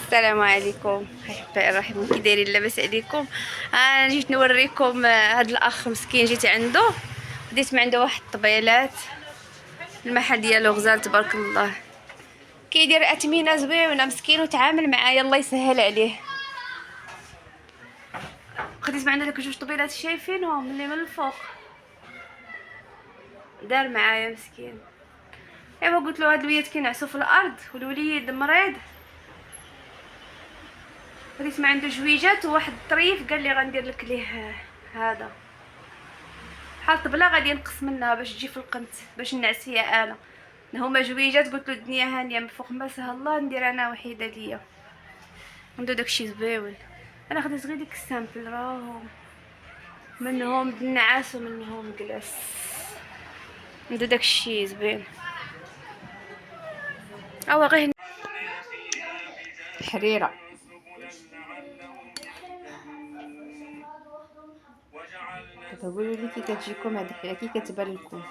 السلام عليكم احبائي الرحيم، كي دايرين؟ لاباس عليكم؟ انا جيت نوريكم هاد الاخ مسكين. جيت عنده، خديت من عنده واحد الطبيلات. المحل ديالو غزال تبارك الله، كيدير اثمنه زوينه مسكين وتعامل معايا، الله يسهل عليه. خديت من عنده داك جوج طبيلات شايفينهم اللي من الفوق، دار معايا مسكين. ايوا قلت له هاد الوليد كينعسوا في الارض والوليد مريض. خديت ما عنده جويجات وواحد الطريف، قال لي غندير لك ليه هذا بحال طبله غادي نقص منها باش تجي في القنت باش نعس فيها انا. هما جويجات، قلت له الدنيا هانيه من فوق ما سهل الله، ندير انا وحيده ليا. عنده داكشي زويون. انا خديت غير ديك السامبل، راهم منهم النعاس ومنهم جلاس. عنده داكشي زوين. او غير الحريره. كتقولوا لي كي كتجيكم هاد الحريره كي كتبان لكم؟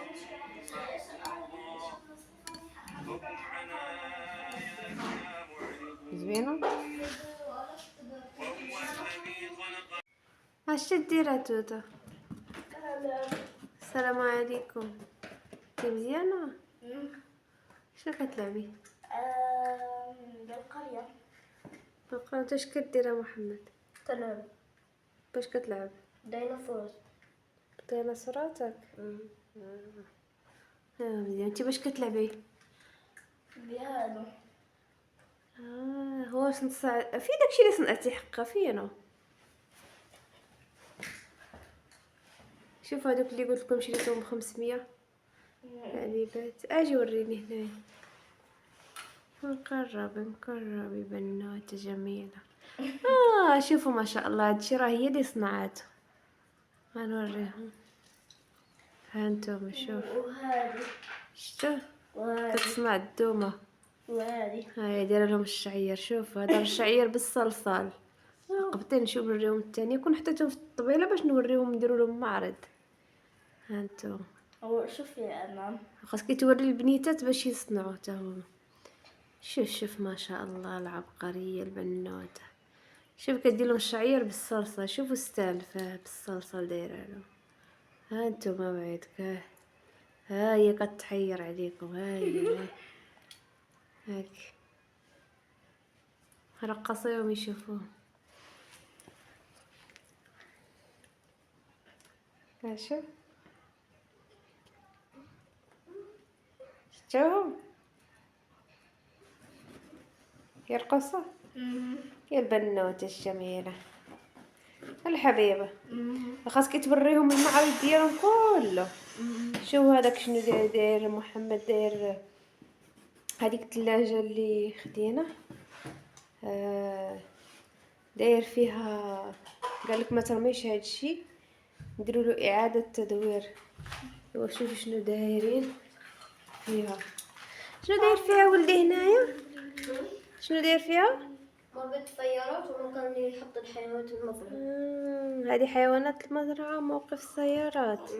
زوينه. اش تدير توتا؟ السلام عليكم. انت مزيانه؟ شنو كتلعبي؟ بالقرية. بالقرية. اش كدير محمد؟ تلعب باش كتلعب؟ ديناصور. ديناصوراتك. مزيان. انت باش كتلعبي؟ بهادو. هو صنع في داكشي اللي صنعتي حقا فينا. شوف هذوك اللي قلت لكم شريتهم ب500 علبات. اجي وريني هنايا. نقرب بنوته جميله. شوفوا ما شاء الله، هادشي راه هي اللي صنعته. غنوريهم. ها انتم شوف. وهادي. شتو وهادي. كتصنع الدومه. وهادي. هاي دايره لهم الشعير. شوف هذا الشعير بالصلصال. قبطين نشوف نوريهم الثاني، يكون حطيتهم في الطبيله باش نوريهم نديروا لهم معرض. ها انتم. هو شوف يا امام، خاصك توري البنيتات باش يصنعوا حتى هما. شوف ما شاء الله العبقريه البنوته. شوف كدير لهم الشعير بالصلصه. شوفوا السالفه بالصلصه دايره لهم. ها انتم بعيدك. ها هي كتحير عليكم. هاي هاك رقصيهم يشوفوه. شوف شفتوهم يرقصوا. يا البنوته الجميله الحبيبه. خاصك توريهم المعرض ديالهم كله. شوف هذاك شنو داير محمد. هذيك الثلاجه اللي خدينا، داير فيها. قال لك ما ترميش هذا الشيء، نديروا له اعاده تدوير. شوف شنو دايرين فيها. شنو داير فيها ولدي هنايا؟ شنو داير فيها؟ موقف سيارات ومكان اللي يحط الحيوانات المزرعة. هذه حيوانات المزرعه. موقف السيارات.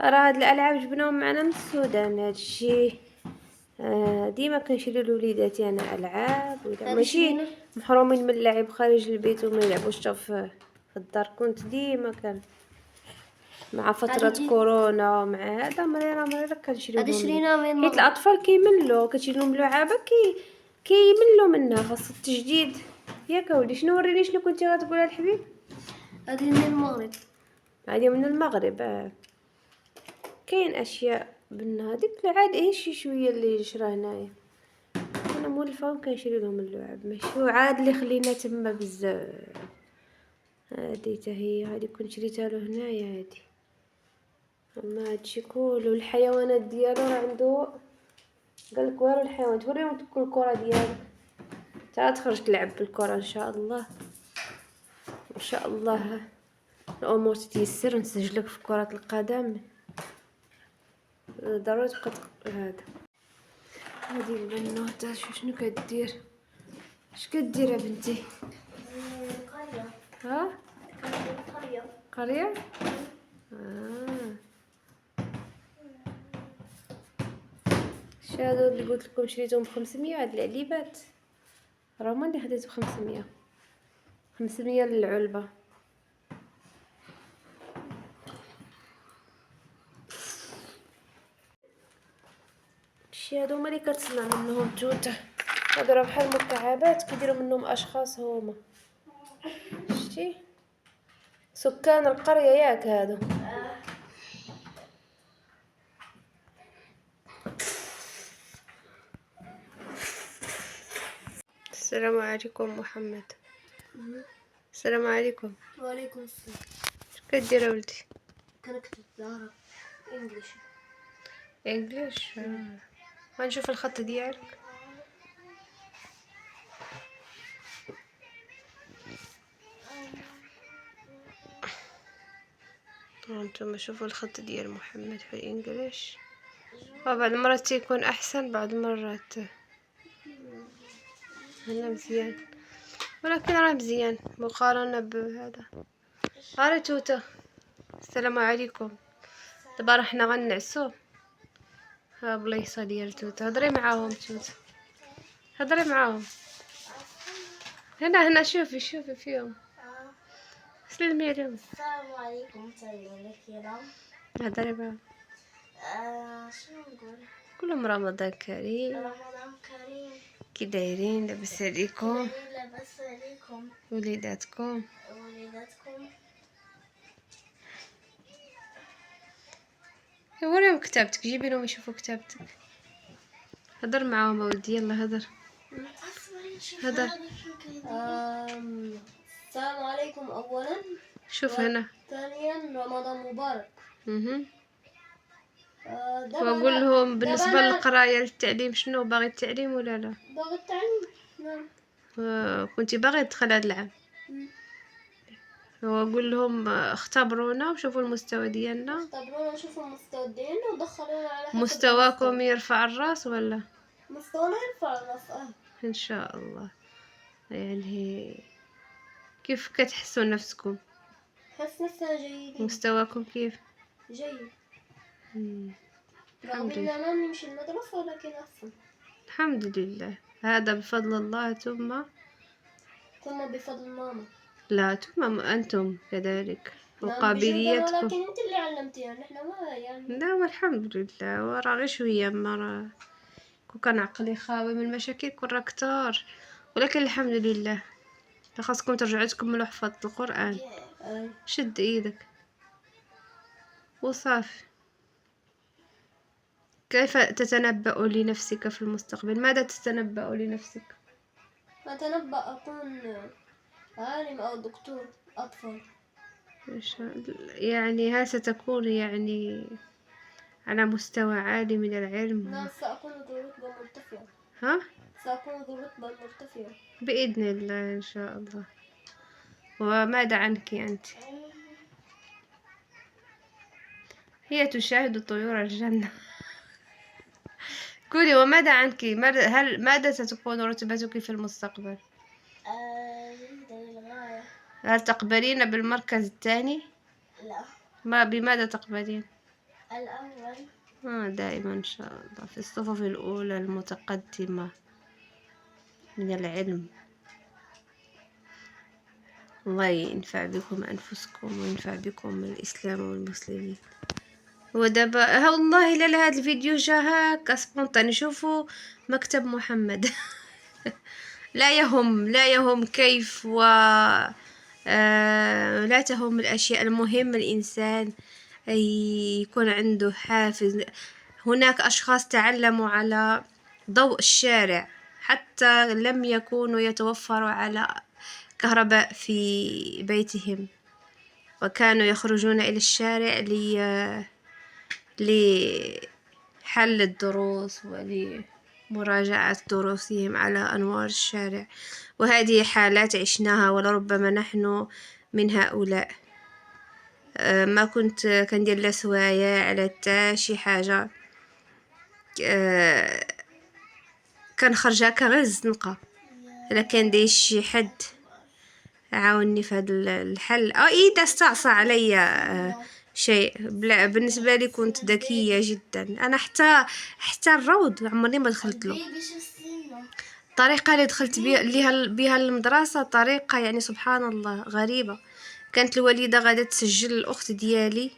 راه هاد الالعاب جبناهم معنا من السودان. هاد الشيء ديما كنشري لوليداتي انا العاب، ولا ماشي محرومين من اللعب خارج البيت وما يلعبوش حتى في الدار. كنت ديما كان مع فترة كورونا ومع هذا مريرة كنشري هادي لهم. شريناها من حيت ماما. الاطفال كيملوا، كتشري لهم لعابة كيملوا منها. خاص التجديد. ياك اولي شنو وريني شنو كنتي غتقول الحبيب؟ هادي من المغرب. هذه من المغرب. كاين اشياء بنا هذيك العاد شي شويه اللي شرا هنايا. انا مولفاهم كنشري لهم اللعب، ماشي وعاد اللي خلينا تما بزاف. هادي حتى هي هادي كنت شريتها له هنايا. هادي اما هادشي كله الحيوانات ديالو راه عنده. قالك والو الحيوان توريهم الكره ديالك. تا تخرج تلعب بالكره ان شاء الله. ان شاء الله الامور تتيسر ونسجلك في كره القدم. ضروري تبقى هذا. هذه البنوته شنو كدير؟ اش كدير يا بنتي؟ قرية. ها قرية. قريه. هادو اللي قلت لكم شريتهم ب500 هاد العليبات. رغم اني خديته 500 للعلبة. شي هادو هما اللي كتصنع منهم توتة، هادو بحال مكعبات كيديروا منهم اشخاص هما. شتي سكان القرية ياك هادو. السلام عليكم محمد. السلام عليكم. وعليكم السلام. اش كدير ولدي؟ كنكتب بالعربي انجليش. انجليش. غنشوف الخط ديالك. هانتوما شوفوا الخط ديال محمد في الانجليش، بعض المرات تيكون احسن، بعض المرات هنا مزيان، ولكن راه مزيان مقارنة بهذا. هاري توتا. السلام عليكم. دابا حنا غنعسو. ها بليصه ديال توتا، هضري معاهم توتا، هضري معاهم. هنا شوفي فيهم، سلمي عليهم. السلام عليكم الكرام. هضري معاهم. شنو نقول؟ كلهم رمضان كريم. رمضان كريم. كي دايرين؟ لاباس عليكم؟ لاباس عليكم. وليداتكم؟ وليداتكم. وريهم كتابتك، جيبي لهم يشوفوا كتابتك. هضر معاهم اولدي، يلا هضر هضر. السلام عليكم اولا. شوف هنا. ثانيا رمضان مبارك. واقول لهم بالنسبه للقرايه للتعليم، شنو باغي التعليم ولا لا؟ باغي التعليم. نعم. كنتي باغي تدخل هذا العام. واقول لهم اختبرونا وشوفوا المستوى ديالنا. اختبرونا وشوفوا المستوى ديالنا ودخلونا على حسب مستواكم يرفع الراس ولا؟ مستوانا يرفع الراس. ان شاء الله. يعني كيف كتحسوا نفسكم؟ حس نفسنا جيدين. مستواكم كيف؟ جيد. الحمد رغم لله. اننا ما نمشي المدرسة ولكن احسن. الحمد لله، هذا بفضل الله ثم بفضل ماما. لا ثم انتم كذلك نعم وقابليتكم. ولكن انت اللي علمتيها، نحن ما يعني. لا والحمد لله، وراه غير شويه مرة كون كان عقلي خاوي من المشاكل كون راه كتار، ولكن الحمد لله. خاصكم ترجعوا تكملوا حفظة القرآن. شد ايدك وصافي. كيف تتنبأ لنفسك في المستقبل؟ ماذا تتنبأ لنفسك؟ أتنبأ أكون عالم أو دكتور أطفال. إن شاء الله. يعني هل ستكون يعني على مستوى عالي من العلم؟ نعم سأكون ذو رتبة مرتفعة. ها؟ سأكون ذو رتبة مرتفعة بإذن الله إن شاء الله. وماذا عنك أنت؟ هي تشاهد طيور الجنة. قولي وماذا عنك؟ ماذا ستكون رتبتك في المستقبل؟ للغاية. هل تقبلين بالمركز الثاني؟ لا. بماذا تقبلين؟ الأول. دائما إن شاء الله في الصفوف الأولى المتقدمة من العلم. الله ينفع بكم أنفسكم وينفع بكم الإسلام والمسلمين. ودابا ها والله لا هذا الفيديو جا هكا سبونطاني. شوفوا مكتب محمد. لا يهم كيف لا تهم الأشياء. المهم الإنسان يكون عنده حافز. هناك أشخاص تعلموا على ضوء الشارع، حتى لم يكونوا يتوفروا على كهرباء في بيتهم، وكانوا يخرجون إلى الشارع لحل الدروس ولمراجعة دروسهم على أنوار الشارع. وهذه حالات عشناها ولربما نحن من هؤلاء. ما كنت كندير لا سوايع على حتى شي حاجة. كنخرج هكا غير الزنقة الا كان داير شي حد عاوني في هذا الحل، او اذا استعصى عليا شيء. بالنسبه لي كنت ذكيه جدا انا. حتى الروض عمرني ما دخلت له. الطريقة اللي دخلت بها المدرسة طريقة يعني سبحان الله غريبة. كانت الوالدة غادة تسجل الأخت ديالي،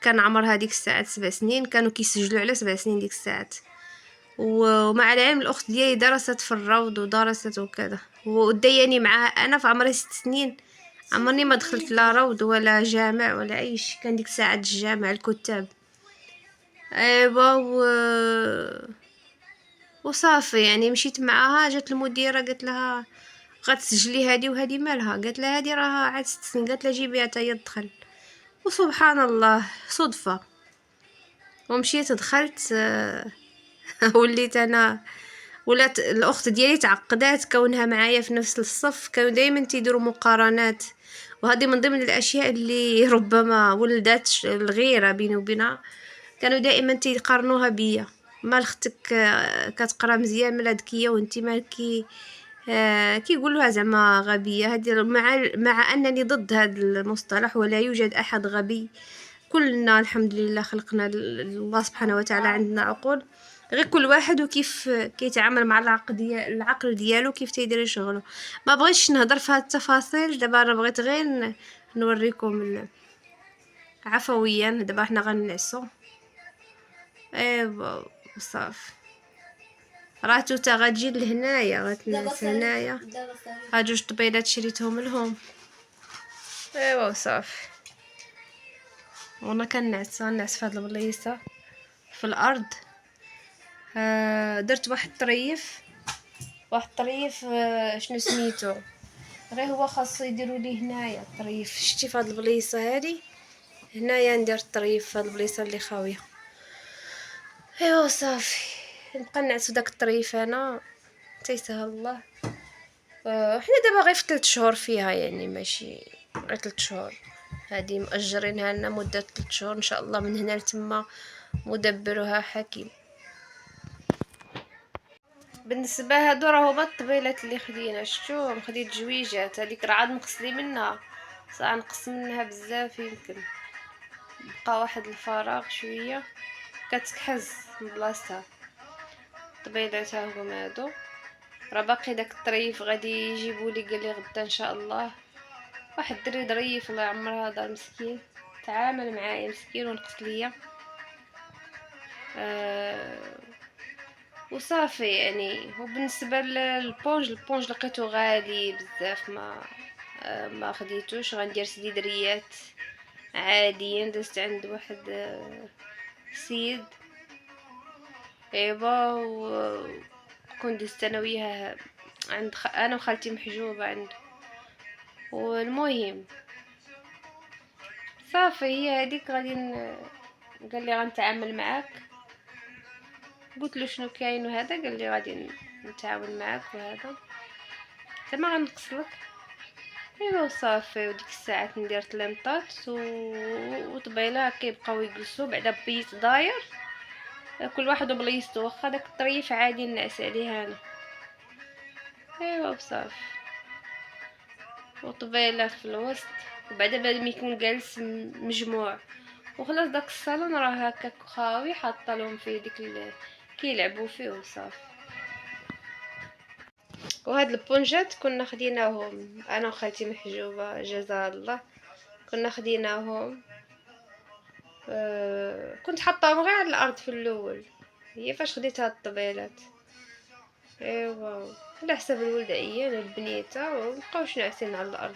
كان عمرها ديك الساعات 7 سنين، كانوا كيسجلوا على 7 سنين ديك الساعات. ومع العلم الأخت ديالي درست في الروض ودرست وكذا، ودياني معاها أنا في عمري 6 سنين عمرني ما دخلت لا روض ولا جامع ولا أي شيء. كان ديك الساعات الجامع الكتاب ايوا وصافي يعني. مشيت معاها، جات المديره قالت لها غتسجلي هادي وهادي مالها، قالت لها هادي راها عاد 6 سنين، قالت لها جيبيها حتى هي تدخل. وسبحان الله صدفه ومشيت دخلت. وليت انا، ولات الاخت ديالي تعقدات كونها معايا في نفس الصف، كانوا دائما تيديروا مقارنات، وهذه من ضمن الاشياء اللي ربما ولدت الغيره بيني وبينها. كانوا دائما تيقارنوها بيا، مال اختك كتقرا مزيان مال ذكيه وانتي مالكي. كيقولوها زعما غبيه هذه، مع انني ضد هذا المصطلح، ولا يوجد احد غبي. كلنا الحمد لله خلقنا الله سبحانه وتعالى عندنا عقول، غير كل واحد وكيف كيتعامل مع العقل ديالو، كيف تيدير شغله. ما بغيتش نهضر في هاد التفاصيل دابا، انا بغيت غير نوريكم عفويا. دابا حنا غنعسو ايوا صافي. راه توتا غتجي لهنايا غتنعس هنايا. ها جوج طبيلات شريتهم لهم ايوا صافي. وانا كنعس في هاد البليصه في الارض. درت واحد الطريف شنو سميتو، غير هو خاصو يديروا لي هنايا الطريف. شتي في هاد البليصه هادي هنايا ندير الطريف في هاد البليصه اللي خاويه. ايوا صافي نبقى نعس داك الطريف انا تيسهل الله. حنا دابا غير في 3 شهور فيها، يعني ماشي غير 3 شهور. هادي مأجرينها لنا مده 3 شهور ان شاء الله، من هنا لتما مدبرها حكيم. بالنسبه هادو راه هما الطبيلات اللي خدينا، شفتوهم؟ خديت جويجات، هذيك راه عاد نقص منها، صح نقص منها بزاف. يمكن بقى واحد الفراغ شويه، كتكحز من بلاصتها. الطبيلات ها هما هادو، راه باقي داك الطريف غادي يجيبولي، قال لي غدا ان شاء الله. واحد الدري ظريف الله يعمر هذا مسكين، تعامل معايا مسكين ونقص ليا. وصافي يعني. وبالنسبه للبونج لقيته غالي بزاف، ما خديتوش. غندير سديدريات عاديين. دزت عند واحد سيد ايوا، وكنت دزت انا وياه عند انا وخالتي محجوبه عنده. والمهم صافي هي هذيك غادي قال لي غنتعامل معاك. قلت له شنو كاين وهذا، قال لي غادي نتعاون معاك وهذا زعما غنقص لك. ايوا صافي. وديك الساعات ندير تلمطات وطبيله كيبقاو يجلسوا بعدا بيت داير، كل واحد وبليصتو. واخا داك الطريف عادي نعس عليه انا. ايوا صافي. وطبيله في الوسط، وبعدا بعد ما يكون جالس مجموع وخلاص. داك الصالون راه هكاك خاوي، حاطه لهم فيه ديك كيلعبوا فيه وصافي. وهاد البونجات كنا خديناهم انا وخالتي محجوبه جزاها الله، كنا خديناهم. كنت حطاهم غير على الارض في الاول، هي فاش خديت هاد الطبيلات. ايوا على حساب الولد عيان البنيته ومبقاوش ناعسين على الارض.